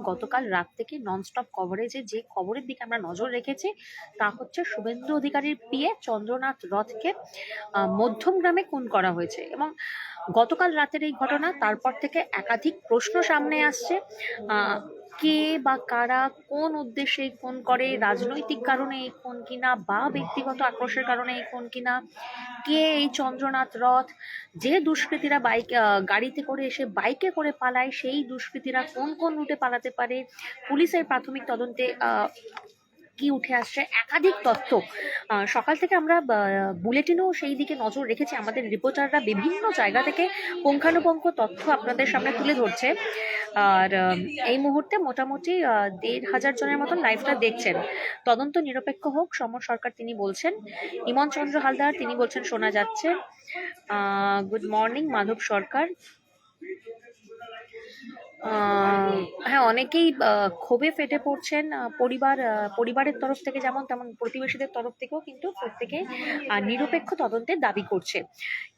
গতকাল রাত থেকে ননস্টপ কভারেজে যে খবরের দিকে আমরা নজর রেখেছি তা হচ্ছে শুভেন্দু অধিকারীর পিএ চন্দ্রনাথ রথকে মধ্যমগ্রামে খুন করা হয়েছে। এবং গতকাল রাতের এই ঘটনা, তারপর থেকে একাধিক প্রশ্ন সামনে আসছে। কে বা কারা কোন উদ্দেশ্যে এই খুন করে, রাজনৈতিক কারণে এই খুন কিনা বা ব্যক্তিগত আক্রোশের কারণে এই খুন কিনা, কে এই চন্দ্রনাথ রথ, যে দুষ্কৃতীরা গাড়িতে করে এসে বাইকে করে পালায় সেই দুষ্কৃতীরা কোন কোন রুটে পালাতে পারে, পুলিশের প্রাথমিক তদন্তে কি উঠে আসছে, একাধিক তথ্য সকাল থেকে আমরা বুলেটিনও সেই দিকে নজর রেখেছি। আমাদের রিপোর্টাররা বিভিন্ন জায়গা থেকে পুঙ্খানুপুঙ্খ তথ্য আপনাদের সামনে তুলে ধরছে। আর এই মুহূর্তে মোটামুটি ১,৫০০ জনের মতন লাইভটা দেখছেন। তদন্ত নিরপেক্ষ হোক, সমর সরকার তিনি বলছেন। ইমন চন্দ্র হালদার তিনি বলছেন শোনা যাচ্ছে। গুড মর্নিং মাধব সরকার। হ্যাঁ, অনেকেই ক্ষোভে ফেটে পড়ছেন। পরিবারের তরফ থেকে যেমন, তেমন প্রতিবেশীদের তরফ থেকেও কিন্তু প্রত্যেকে নিরপেক্ষ তদন্তের দাবি করছে।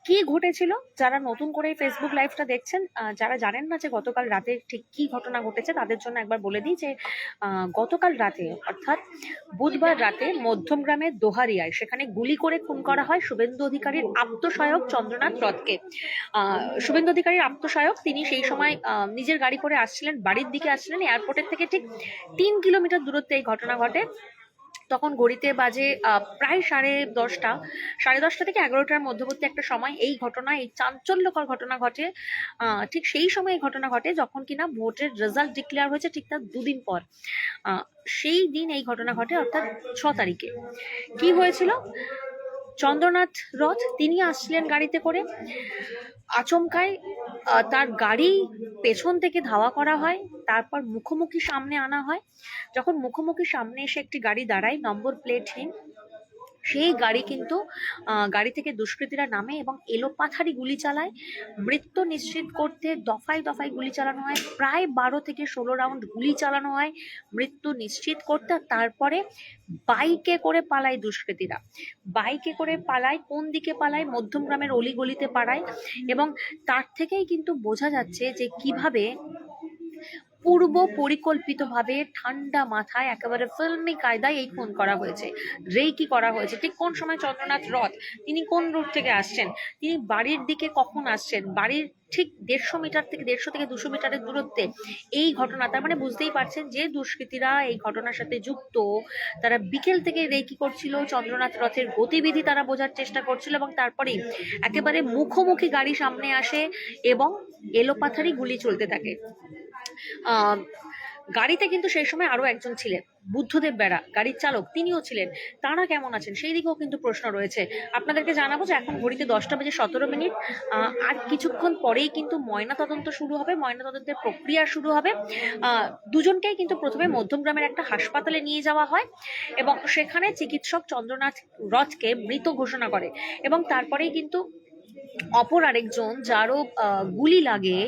কি ঘটেছিল, যারা নতুন করে ফেসবুক লাইভটা দেখছেন, যারা জানেন না যে গতকাল রাতে ঠিক কি ঘটনা ঘটেছে, তাদের জন্য একবার বলে দিই যে গতকাল রাতে অর্থাৎ বুধবার রাতে মধ্যমগ্রামের দোহারিয়ায় সেখানে গুলি করে খুন করা হয় শুভেন্দু অধিকারীর আপ্তসহায়ক চন্দ্রনাথ রথকে। শুভেন্দু অধিকারীর আপ্তসহায়ক তিনি সেই সময় নিজের গাড়ি করে আসছিলেন, বাড়ির দিকে আসছিলেন। এয়ারপোর্টের থেকে ঠিক ৩ কিলোমিটার দূরত্বে এই ঘটনা ঘটে। তখন ঘড়িতে বাজে প্রায় 10:30 থেকে 11টার মধ্যবর্তী একটা সময় এই ঘটনা, এই চাঞ্চল্যকর ঘটনা ঘটে। ঠিক সেই সময় এই ঘটনা ঘটে যখন কিনা ভোটের রেজাল্ট ডিক্লেয়ার হয়েছে ঠিক তার দুদিন পর। সেই দিন এই ঘটনা ঘটে, অর্থাৎ 6 তারিখে। কি হয়েছিল, চন্দ্রনাথ রথ তিনি আসছিলেন গাড়িতে করে, আচমকায় তার গাড়ি পেছন থেকে ধাওয়া করা হয়, তারপর মুখোমুখি সামনে আনা হয়। যখন মুখোমুখি সামনে এসে একটি গাড়ি দাঁড়ায় নম্বর প্লেটহীন, সেই গাড়ি থেকে দুষ্কৃতীরা নামে এবং এলোপাথারি গুলি চালায়। মৃত্যু নিশ্চিত করতে দফায় দফায় গুলি চালানো হয়, প্রায় 12 থেকে 16 রাউন্ড গুলি চালানো হয় মৃত্যু নিশ্চিত করতে। তারপরে বাইকে করে পালায় দুষ্কৃতীরা। বাইকে করে পালায়, কোন দিকে পালায়, মধ্যমগ্রামের অলিগলিতে পালায়। এবং তার থেকেই কিন্তু বোঝা যাচ্ছে যে কিভাবে পূর্ব পরিকল্পিতভাবে ঠান্ডা মাথায় একেবারে ফিল্মি কায়দায় এই খুন করা হয়েছে, রেকি করা হয়েছে। ঠিক কোন সময় চন্দ্রনাথ রথ তিনি কোন রুট থেকে আসছেন, তিনি বাড়ির দিকে কখন আসছেন, বাড়ির ঠিক 150 থেকে 200 মিটারের দূরত্বে এই ঘটনা। তার মানে বুঝতেই পারছেন যে দুষ্কৃতীরা এই ঘটনার সাথে যুক্ত। তারা বিকেল থেকে রেকি করছিল, চন্দ্রনাথ রথের গতিবিধি তারা বোঝার চেষ্টা করছিল, এবং তারপরেই একেবারে মুখোমুখি গাড়ি সামনে আসে এবং এলোপাথারি গুলি চলতে থাকে। গাড়িতে কিন্তু সেই সময় আরো একজন ছিলেন, বুদ্ধদেব বেড়া গাড়ির চালক, তিনিও ছিলেন। তারা কেমন আছেন সেই দিকেও কিন্তু প্রশ্ন রয়েছে। আপনাদেরকে জানাবো যে এখন ঘড়িতে 10:17। আর কিছুক্ষণ পরেই কিন্তু ময়নাতদন্ত শুরু হবে, ময়নাতদন্তের প্রক্রিয়া শুরু হবে। দুজনকেই কিন্তু প্রথমে মধ্যমগ্রামের একটা হাসপাতালে নিয়ে যাওয়া হয় এবং সেখানে চিকিৎসক চন্দ্রনাথ রথকে মৃত ঘোষণা করে। এবং তারপরেই কিন্তু অপর আরেকজন যারও গুলি লাগে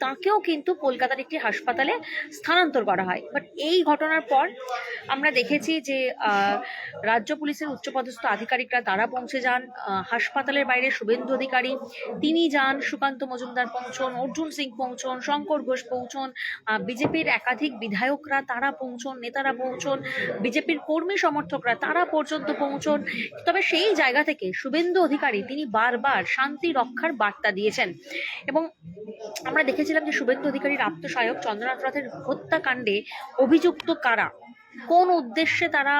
তাকেও কিন্তু কলকাতার একটি হাসপাতালে স্থানান্তর করা হয়। বাট এই ঘটনার পর আমরা দেখেছি যে রাজ্য পুলিশের উচ্চপদস্থ আধিকারিকরা তারা পৌঁছে যান হাসপাতালের বাইরে। শুভেন্দু অধিকারী তিনি যান, সুকান্ত মজুমদার পৌঁছন, অর্জুন সিং পৌঁছন, শঙ্কর ঘোষ পৌঁছন, বিজেপির একাধিক বিধায়করা তারা পৌঁছন, নেতারা পৌঁছন, বিজেপির কর্মী সমর্থকরা তারা পর্যন্ত পৌঁছন। তবে সেই জায়গা থেকে শুভেন্দু অধিকারী তিনি বারবার শান্তি রক্ষার বার্তা দিয়েছেন। এবং আমরা দেখেছিলাম যে শুভেন্দু অধিকারীর আপ্তসহায়ক চন্দ্রনাথ রথের হত্যাকাণ্ডে অভিযুক্ত কারা, কোন উদ্দেশ্যে তারা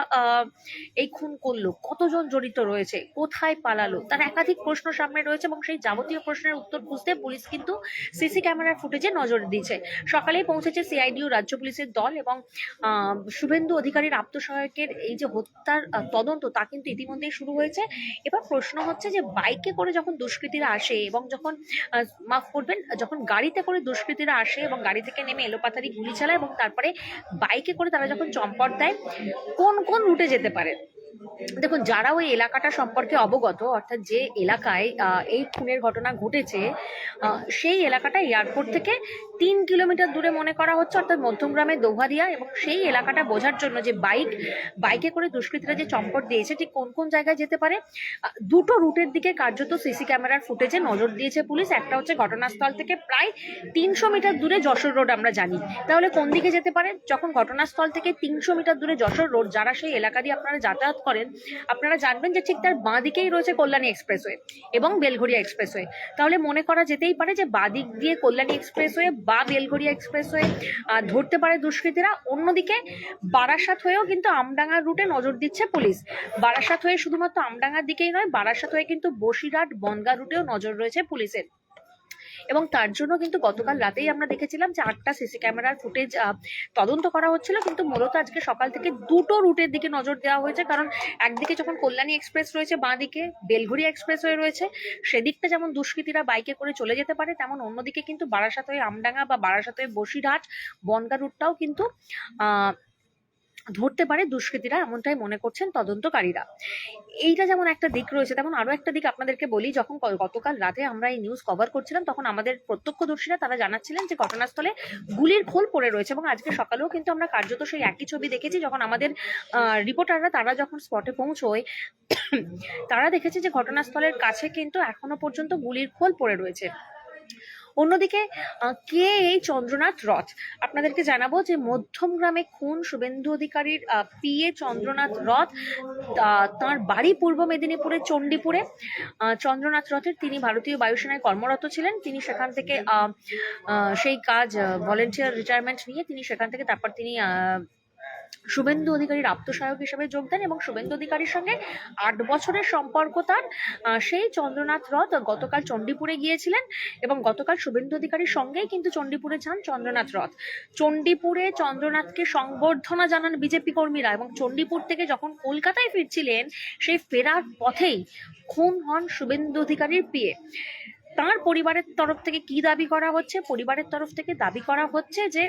এই খুন করলো, কতজন জড়িত রয়েছে, কোথায় পালালো, তার একাধিক প্রশ্ন সামনে রয়েছে। এবং সেই যাবতীয় প্রশ্নের উত্তর খুঁজতে পুলিশ কিন্তু সিসি ক্যামেরার ফুটেজে নজর দিয়েছে। সকালেই পৌঁছেছে সিআইডিও রাজ্য পুলিশের দল এবং শুভেন্দু অধিকারীর আপ্তসহায়কের এই যে হত্যার তদন্ত তা কিন্তু ইতিমধ্যেই শুরু হয়েছে। এবার প্রশ্ন হচ্ছে যে বাইকে করে যখন দুষ্কৃতীরা আসে এবং যখন গাড়িতে করে দুষ্কৃতীরা আসে এবং গাড়ি থেকে নেমে এলোপাথারি গুলি চালায় এবং তারপরে বাইকে করে তারা যখন চম্পট দেয়, কোন কোন রুটে যেতে পারে। দেখুন, যারা ওই এলাকাটা সম্পর্কে অবগত, অর্থাৎ যে এলাকায় এই খুনের ঘটনা ঘটেছে, সেই এলাকাটা এয়ারপোর্ট থেকে 3 কিলোমিটার দূরে মনে করা হচ্ছে, অর্থাৎ মধ্যমগ্রামের দোহারিয়া। এবং সেই এলাকাটা বোঝার জন্য যে বাইকে করে দুষ্কৃতীরা যে চম্পট দিয়েছে ঠিক কোন কোন জায়গায় যেতে পারে, দুটো রুটের দিকে কার্যত সিসি ক্যামেরার ফুটেজে নজর দিয়েছে পুলিশ। একটা হচ্ছে ঘটনাস্থল থেকে প্রায় 300 মিটার দূরে যশোর রোড, আমরা জানি। তাহলে কোন দিকে যেতে পারে? যখন ঘটনাস্থল থেকে 300 মিটার দূরে যশোর রোড, যারা সেই এলাকা দিয়ে আপনারা যাতায়াত করেন, আপনারা জানবেন যে ঠিক তার বাঁ দিকেই রয়েছে কল্যাণী এক্সপ্রেসওয়ে এবং বেলঘরিয়া এক্সপ্রেসওয়ে। তাহলে মনে করা যেতেই পারে যে বাঁ দিক দিয়ে কল্যাণী এক্সপ্রেসওয়ে বা বেলঘরিয়া এক্সপ্রেসওয়ে ধরতে পারে দুষ্কৃতীরা। অন্যদিকে বারাসাত হয়েও কিন্তু আমডাঙ্গার রুটে নজর দিচ্ছে পুলিশ। বারাসাত হয়ে শুধুমাত্র আমডাঙ্গার দিকেই নয়, বারাসাত হয়ে কিন্তু বসিরহাট বনগাঁ রুটেও নজর রয়েছে পুলিশের। এবং তার জন্য কিন্তু গতকাল রাতেই আমরা দেখেছিলাম যে 8টা সিসি ক্যামেরার ফুটেজ তদন্ত করা হচ্ছিল, কিন্তু মূলত আজকে সকাল থেকে দুটো রুটের দিকে নজর দেওয়া হয়েছে। কারণ একদিকে যখন কল্যাণী এক্সপ্রেস রয়েছে, বাঁ দিকে বেলঘরিয়া এক্সপ্রেসওয়ে রয়েছে, সেদিকটা যেমন দুষ্কৃতীরা বাইকে করে চলে যেতে পারে, তেমন অন্যদিকে কিন্তু বারাসাত হয়ে আমডাঙ্গা বা বারাসাত হয়ে বসিরহাট বনগাঁ রুটটাও কিন্তু ধরতে পারে দুষ্কৃতীরা, এমনটাই মনে করছেন তদন্তকারীরা। এইটা যেমন একটা দিক রয়েছে, তেমন আরো একটা দিক আপনাদেরকে বলি। যখন গতকাল রাতে আমরা এই নিউজ কভার করছিলাম, তখন আমাদের প্রত্যক্ষদর্শীরা তারা জানাচ্ছিলেন যে ঘটনাস্থলে গুলির খোল পড়ে রয়েছে। এবং আজকে সকালেও কিন্তু আমরা কার্যত সেই একই ছবি দেখেছি। যখন আমাদের রিপোর্টাররা তারা যখন স্পটে পৌঁছয়, তারা দেখেছে যে ঘটনাস্থলের কাছে কিন্তু এখনো পর্যন্ত গুলির খোল পড়ে রয়েছে। অন্যদিকে কে এই চন্দ্রনাথ রথ? আপনাদেরকে জানাবো যে মধ্যমগ্রামে খুন শুভেন্দু অধিকারীর পিএ চন্দ্রনাথ রথ। তার বাড়ি পূর্ব মেদিনীপুরের চণ্ডীপুরে। চন্দ্রনাথ রথের তিনি ভারতীয় বায়ুসেনায় কর্মরত ছিলেন। তিনি সেখান থেকে সেই কাজ ভলেন্টিয়ার রিটায়ারমেন্ট নিয়ে তিনি সেখান থেকে তারপর তিনি শুভেন্দু অধিকারীর আপ্তসহায়ক হিসেবে যোগ দেন এবং শুভেন্দু অধিকারীর সঙ্গে 8 বছরের সম্পর্ক তার। সেই চন্দ্রনাথ রথ গতকাল চণ্ডীপুরে গিয়েছিলেন এবং গতকাল শুভেন্দু অধিকারীর সঙ্গেই কিন্তু চণ্ডীপুরে যান চন্দ্রনাথ রথ। চণ্ডীপুরে চন্দ্রনাথকে সংবর্ধনা জানান বিজেপি কর্মীরা এবং চণ্ডীপুর থেকে যখন কলকাতায় ফিরছিলেন, সেই ফেরার পথেই খুন হন শুভেন্দু অধিকারীর পিএ। তার পরিবারের তরফ থেকে কি দাবি করা হচ্ছে? পরিবারের তরফ থেকে দাবি করা হচ্ছে যে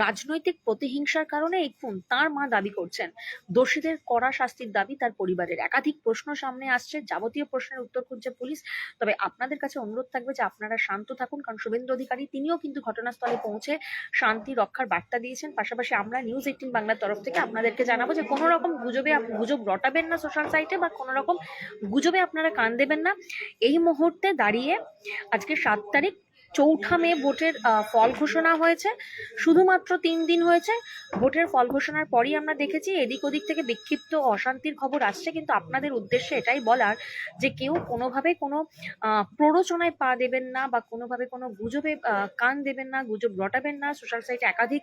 রাজনৈতিক প্রতিহিংসার কারণে এই খুন। তার মা দাবি করছেন দোষীদের কড়া শাস্তির দাবি তার পরিবারের। একাধিক প্রশ্ন সামনে আসছে, যাবতীয় প্রশ্নের উত্তর খুঁজছে পুলিশ। তবে আপনাদের কাছে অনুরোধ থাকবে যে আপনারা শান্ত থাকুন, কারণ শুভেন্দু অধিকারী তিনিও কিন্তু ঘটনাস্থলে পৌঁছে শান্তি রক্ষার বার্তা দিয়েছেন। পাশাপাশি আমরা নিউজ 18 বাংলার তরফ থেকে আপনাদেরকে জানাবো যে কোনো রকম গুজব রটাবেন না সোশ্যাল সাইটে, বা কোনো রকম গুজবে আপনারা কান দেবেন না। এই মুহূর্তে দাঁড়িয়ে আজকে 7 তারিখ, 4 মে ভোটের ফল ঘোষণা হয়েছে। শুধুমাত্র 3 দিন হয়েছে ভোটের ফল ঘোষণার পরই আমরা দেখেছি এদিক ওদিক থেকে বিক্ষিপ্ত অশান্তির খবর আসছে। কিন্তু আপনাদের উদ্দেশ্যে এটাই বলার যে কেউ কোনোভাবে কোনো প্ররোচনায় পা দেবেন না, বা কোনোভাবে কোনো গুজবে কান দেবেন না, গুজব রটাবেন না। সোশ্যাল সাইটে একাধিক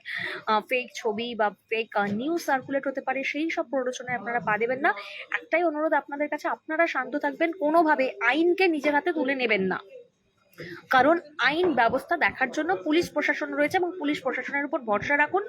ফেক ছবি বা ফেক নিউজ সার্কুলেট হতে পারে, সেই সব প্ররোচনায় আপনারা পা দেবেন না। একটাই অনুরোধ আপনাদের কাছে, আপনারা শান্ত থাকবেন, কোনোভাবে আইনকে নিজের হাতে তুলে নেবেন না। কারণ আইন ব্যবস্থা দেখার জন্য পুলিশ প্রশাসন রয়েছে এবং পুলিশ প্রশাসনের উপর ভরসা রাখুন।